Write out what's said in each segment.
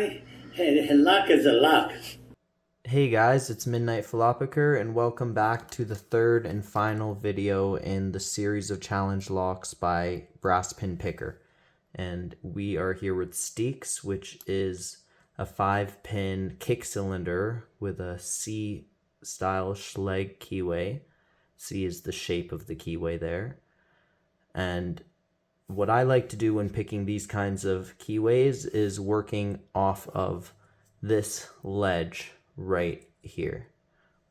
guy, and luck is a luck. Hey guys, it's Midnight Philopicker, and welcome back to the third and final video in the series of challenge locks by BrassPinPicker. And we are here with Styx, which is a 5-pin kick cylinder with a C-style Schleg keyway. C is the shape of the keyway there. And what I like to do when picking these kinds of keyways is working off of this ledge right here.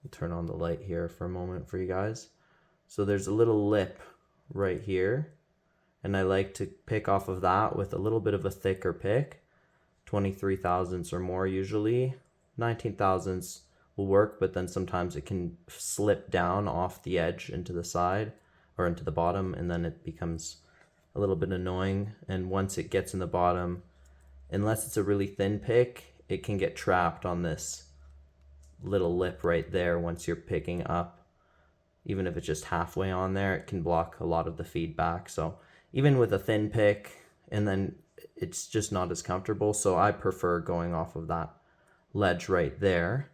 I'll turn on the light here for a moment for you guys. So there's a little lip right here, and I like to pick off of that with a little bit of a thicker pick, 23 thousandths or more usually. 19 thousandths will work, but then sometimes it can slip down off the edge into the side or into the bottom, and then it becomes a little bit annoying. And once it gets in the bottom, unless it's a really thin pick, it can get trapped on this little lip right there. Once you're picking up, even if it's just halfway on there, it can block a lot of the feedback. So even with a thin pick, and then it's just not as comfortable. So I prefer going off of that ledge right there.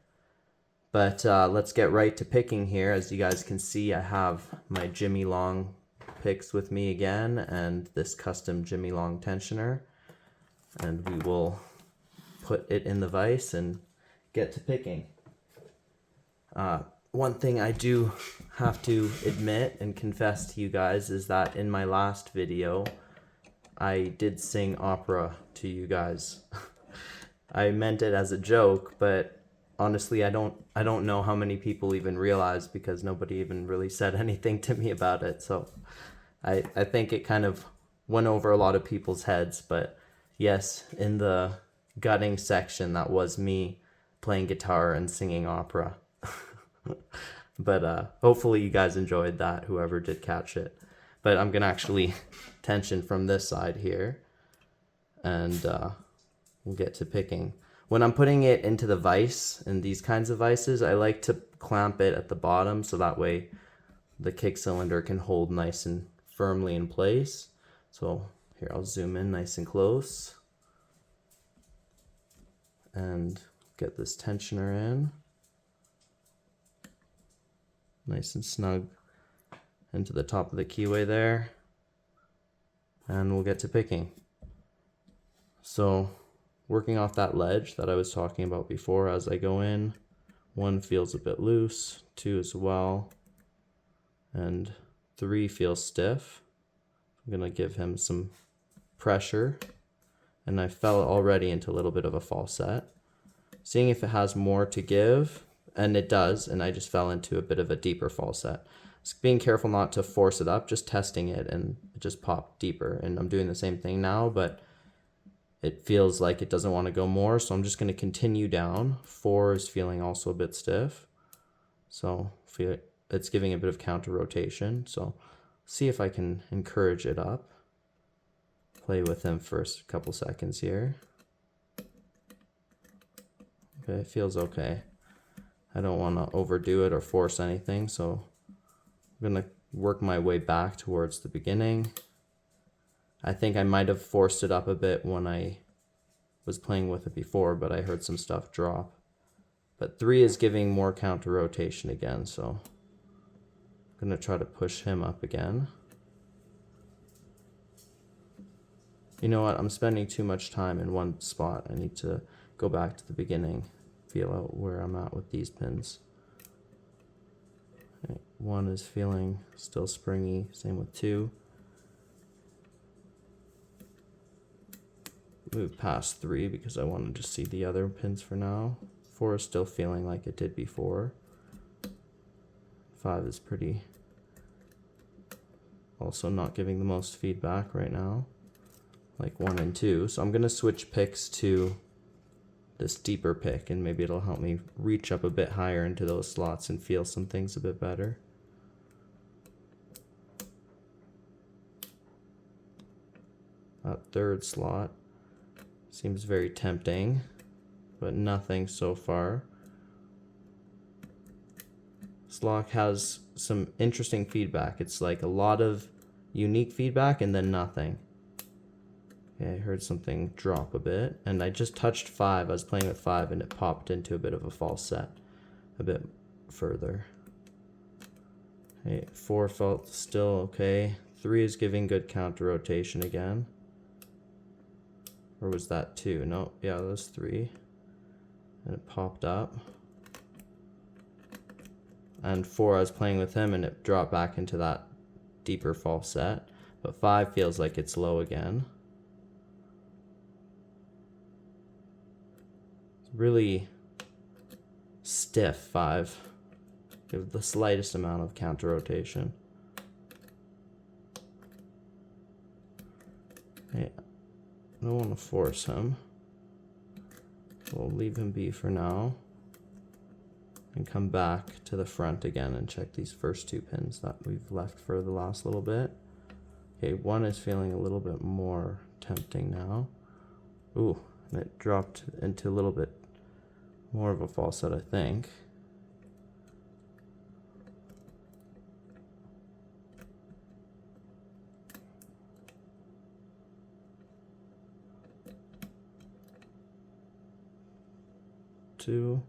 But let's get right to picking here. As you guys can see, I have my Jimmy Long picks with me again, and this custom Jimmy Long tensioner, and we will put it in the vise and get to picking. One thing I do have to admit and confess to you guys is that in my last video I did sing opera to you guys. I meant it as a joke, but honestly I don't know how many people even realized, because nobody even really said anything to me about it. So I think it kind of went over a lot of people's heads. But yes, in the gutting section, that was me playing guitar and singing opera. But hopefully you guys enjoyed that, whoever did catch it. But I'm gonna actually tension from this side here, and we'll get to picking. When I'm putting it into the vise, in these kinds of vices, I like to clamp it at the bottom so that way the kick cylinder can hold nice and firmly in place. So here, I'll zoom in nice and close and get this tensioner in nice and snug into the top of the keyway there, and we'll get to picking. So working off that ledge that I was talking about before, as I go in, 1 feels a bit loose, 2 as well, and 3 feels stiff. I'm gonna give him some pressure, and I fell already into a little bit of a falset, seeing if it has more to give, and it does, and I just fell into a bit of a deeper falset. Just being careful not to force it up, just testing it, and it just popped deeper. And I'm doing the same thing now, but it feels like it doesn't want to go more, so I'm just going to continue down. 4 is feeling also a bit stiff, so feel it's giving a bit of counter rotation. So see if I can encourage it up. Play with him for a couple seconds here. Okay, it feels okay. I don't want to overdo it or force anything, so I'm going to work my way back towards the beginning. I think I might have forced it up a bit when I was playing with it before, but I heard some stuff drop. But 3 is giving more counter rotation again, so I'm going to try to push him up again. You know what? I'm spending too much time in one spot. I need to go back to the beginning, feel out where I'm at with these pins. Okay, 1 is feeling still springy, same with 2. Move past 3 because I wanted to see the other pins for now. 4 is still feeling like it did before. 5 is pretty, also not giving the most feedback right now, like 1 and 2. So I'm going to switch picks to this deeper pick, and maybe it'll help me reach up a bit higher into those slots and feel some things a bit better. That 3rd slot seems very tempting, but nothing so far. This lock has some interesting feedback. It's like a lot of unique feedback and then nothing. Okay, I heard something drop a bit, and I just touched 5. I was playing with 5 and it popped into a bit of a false set a bit further. Okay, 4 felt still okay. 3 is giving good counter rotation again. Or was that 2? No, yeah, that was 3. And it popped up. And 4, I was playing with him and it dropped back into that deeper false set. But 5 feels like it's low again. It's really stiff, 5. Give the slightest amount of counter rotation. Okay. I don't want to force him. We'll leave him be for now. And come back to the front again and check these first 2 pins that we've left for the last little bit. Okay, 1 is feeling a little bit more tempting now. Ooh, and it dropped into a little bit more of a false set, I think. Two.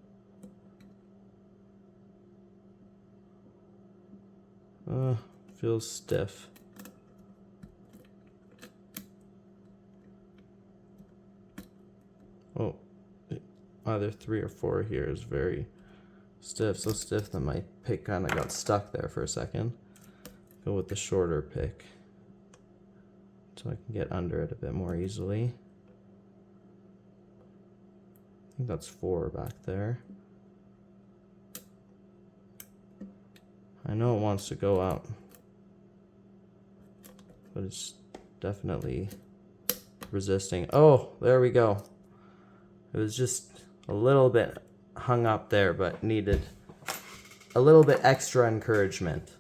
Feels stiff. Oh, either 3 or 4 here is very stiff. So stiff that my pick kind of got stuck there for a second. Go with the shorter pick so I can get under it a bit more easily. I think that's 4 back there. I know it wants to go up, but it's definitely resisting. Oh, there we go. It was just a little bit hung up there, but needed a little bit extra encouragement.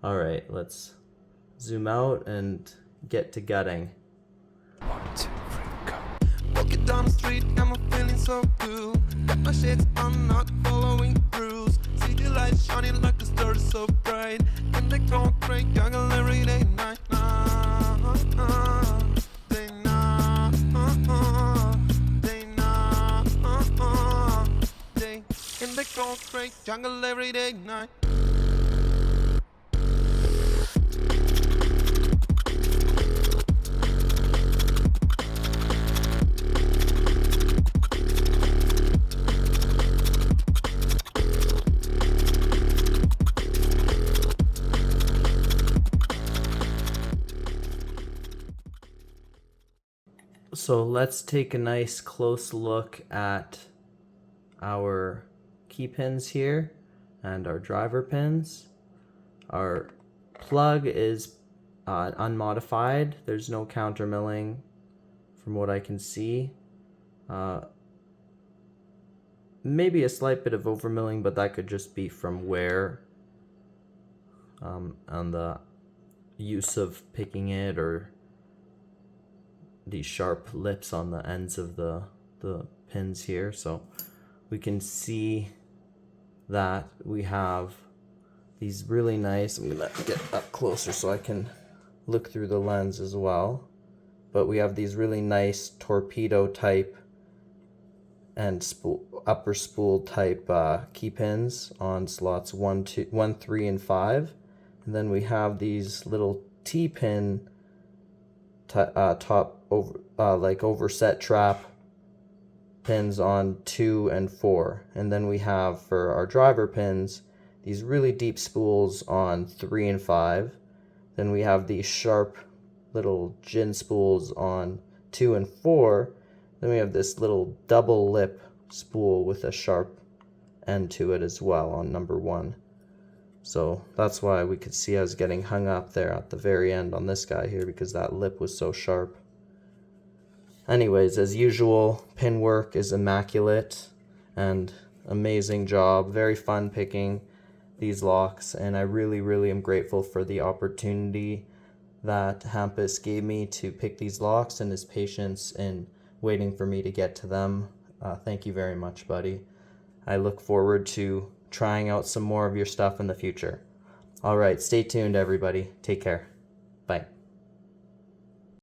All right, let's zoom out and get to gutting. 1, 2, 3, go. Walking down the street, I'm feeling so cool. Got my shades on, not following rules. See the lights shining like the stars so bright. And they go crazy, jungle every day, night, day, day. And they go crazy, jungle every day, night. So let's take a nice close look at our key pins here and our driver pins. Our plug is unmodified. There's no counter milling from what I can see. Maybe a slight bit of over milling, but that could just be from wear and the use of picking it, or these sharp lips on the ends of the pins here. So we can see that we have these really nice, I'm gonna get up closer so I can look through the lens as well, but we have these really nice torpedo type and upper spool type key pins on slots 1, 3, and 5, and then we have these little T-pin top over like overset trap pins on 2 and 4, and then we have for our driver pins these really deep spools on 3 and 5. Then we have these sharp little gin spools on 2 and 4. Then we have this little double lip spool with a sharp end to it as well on number 1. So that's why we could see I was getting hung up there at the very end on this guy here, because that lip was so sharp. Anyways, as usual, pin work is immaculate and amazing job. Very fun picking these locks, and I really am grateful for the opportunity that Hampus gave me to pick these locks and his patience in waiting for me to get to them. Thank you very much, buddy. I look forward to trying out some more of your stuff in the future. All right, stay tuned, everybody. Take care.